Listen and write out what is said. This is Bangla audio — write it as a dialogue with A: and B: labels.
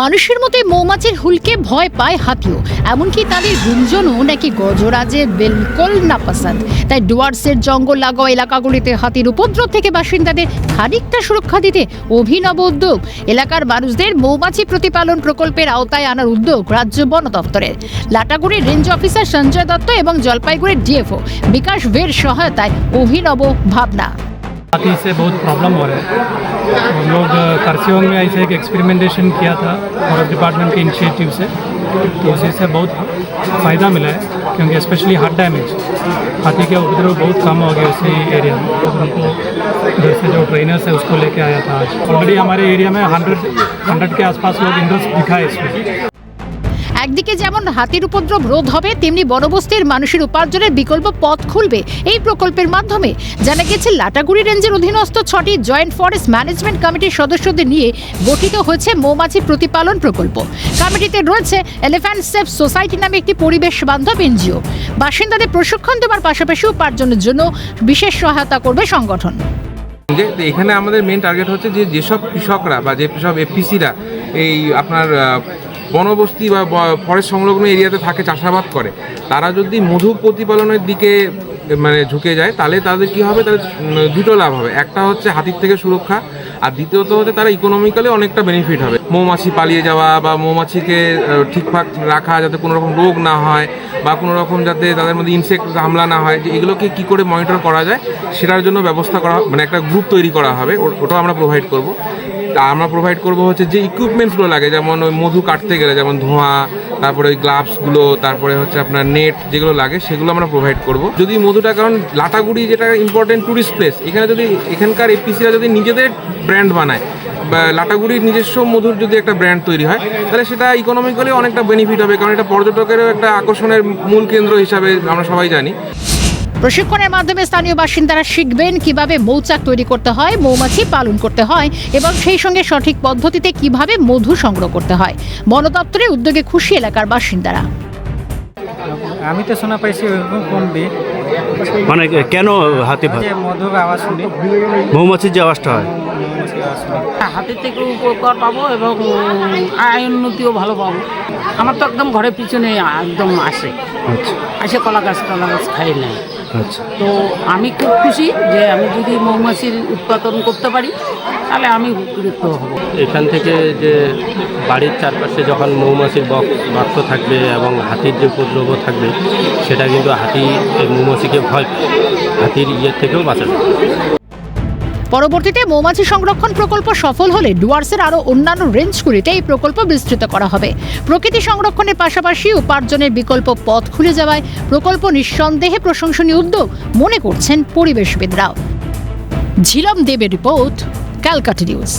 A: মানুষের মতো মৌমাছির হুলকে ভয় পায় হাতিও, এমনকি তাদের গুঞ্জনও নাকি গজরাজে বিলকুল নাপসন্দ। তাই ডুয়ার্সের জঙ্গল লাগোয়া এলাকাগুলিতে হাতির উপদ্রব থেকে বাসিন্দাদের খানিকটা সুরক্ষা দিতে অভিনব উদ্যোগ। এলাকার মানুষদের মৌমাছি প্রতিপালন প্রকল্পের আওতায় আনার উদ্যোগ রাজ্য বন দপ্তরের। লাটাগুড়ির রেঞ্জ অফিসার সঞ্জয় দত্ত এবং জলপাইগুড়ির ডিএফও বিকাশ ভের সহায়তায় অভিনব ভাবনা।
B: हाथी से बहुत प्रॉब्लम हो रहा है। हम लोग करसियोंग में ऐसे एक एक्सपेरिमेंटेशन किया था फॉरेस्ट डिपार्टमेंट के इनिशिएटिव से, तो उसी से बहुत फ़ायदा मिला है, क्योंकि स्पेशली हार्ट डैमेज हाथी के उपद्रव बहुत कम हो गया उसी एरिया में। तो उनको इधर से जो ट्रेनर्स है उसको लेके आया था आज। ऑलरेडी हमारे एरिया में 100 के आसपास लोग इंटरेस्ट दिखा है इसमें।
A: একদিকে যেমন হাতির উপদ্রব রোধ হবে, তেমনি বনবস্তির মানুষের উপার্জনের বিকল্প পথ খুলবে এই প্রকল্পের মাধ্যমে। জানা গেছে লাটাগুড়ি রেঞ্জের অধীনস্থ 6টি জয়েন্ট ফরেস্ট ম্যানেজমেন্ট কমিটির সদস্যদের নিয়ে গঠিত হয়েছে মৌমাছি প্রতিপালন প্রকল্প। কমিটিতে রয়েছে এলিফ্যান্ট সেফ সোসাইটি নামে একটি পরিবেশ বান্ধব এনজিও। বাসিন্দাদের প্রশিক্ষণ দেওয়ার পাশাপাশি উপার্জনের জন্য বিশেষ সহায়তা করবে সংগঠন।
C: এখানে আমাদের মেন টার্গেট হচ্ছে যে যেসব কৃষকরা বা যেসব এফপিসিরা এই আপনার বনবস্তি বা ফরেস্ট সংলগ্ন এরিয়াতে থাকে, চাষাবাদ করে, তারা যদি মধু প্রতিপালনের দিকে মানে ঝুঁকে যায়, তাহলে তাদের কি হবে, তাদের দুটো লাভ হবে। একটা হচ্ছে হাতির থেকে সুরক্ষা, আর দ্বিতীয়ত হচ্ছে তারা ইকোনমিক্যালি অনেকটা বেনিফিট হবে। মৌমাছি পালিয়ে যাওয়া বা মৌমাছিকে ঠিকঠাক রাখা, যাতে কোনো রকম রোগ না হয় বা কোনো রকম যাতে তাদের মধ্যে ইনসেক্ট হামলা না হয়, যে এগুলোকে কী করে মনিটর করা যায় সেটার জন্য ব্যবস্থা করা, মানে একটা গ্রুপ তৈরি করা হবে, ওটাও আমরা প্রোভাইড করব। আমরা প্রোভাইড করবো হচ্ছে যে ইকুইপমেন্টসগুলো লাগে, যেমন ওই মধু কাটতে গেলে যেমন ধোঁয়া, তারপরে ওই গ্লাভসগুলো, তারপরে হচ্ছে আপনার নেট যেগুলো লাগে সেগুলো আমরা প্রোভাইড করব। যদি মধুটা, কারণ লাটাগুড়ি যেটা ইম্পর্টেন্ট ট্যুরিস্ট প্লেস, এখানে যদি এখানকার এপিসিরা যদি নিজেদের ব্র্যান্ড বানায় বা লাটাগুড়ির নিজস্ব মধুর যদি একটা ব্র্যান্ড তৈরি হয়, তাহলে সেটা ইকোনমিক্যালি অনেকটা বেনিফিট হবে, কারণ এটা পর্যটকেরও একটা আকর্ষণের মূল কেন্দ্র হিসাবে আমরা সবাই জানি।
A: প্রশিক্ষণের মাধ্যমে স্থানীয় বাসিন্দারা শিখবেন কিভাবে মৌচাক তৈরি করতে হয়, মৌমাছি পালন করতে হয় এবং সেই সঙ্গে সঠিক পদ্ধতিতে কিভাবে মধু সংগ্রহ করতে হয়। বন দপ্তরের উদ্যোগে খুশি এলাকার বাসিন্দারা।
D: আমি তো শোনা পাইছি ওরকম কমবে,
E: মানে কেন হাতি ভাই
D: মধুর আওয়াজ শুনি,
E: মৌমাছির যে আওয়াজটা হয়,
F: হাতের থেকে উপকার পাবো এবং আয় উন্নতিও ভালো পাবো। আমার তো একদম ঘরের পিছনে একদম আসে কলা গাছ খাই নেয়। তো আমি খুব খুশি যে আমি যদি মৌমাছির উৎপাদন করতে পারি তাহলে আমি উপকৃত হব।
G: এখান থেকে যে বাড়ির চারপাশে যখন মৌমাছির বাক্স থাকবে এবং হাতির যে উপদ্রব থাকবে, সেটা কিন্তু হাতি মৌমাছিকে ভয় পায়, হাতির থেকেও বাঁচাবে।
A: পরবর্তীতে মৌমাছি সংরক্ষণ প্রকল্প সফল হলে ডুয়ার্সের আরও অন্যান্য রেঞ্জগুলিতে এই প্রকল্প বিস্তৃত করা হবে। প্রকৃতি সংরক্ষণের পাশাপাশি উপার্জনের বিকল্প পথ খুলে যাওয়ায় প্রকল্প নিঃসন্দেহে প্রশংসনীয় উদ্যোগ মনে করছেন পরিবেশবিদরাও। ঝিলম দেবের রিপোর্ট, ক্যালকাটা নিউজ।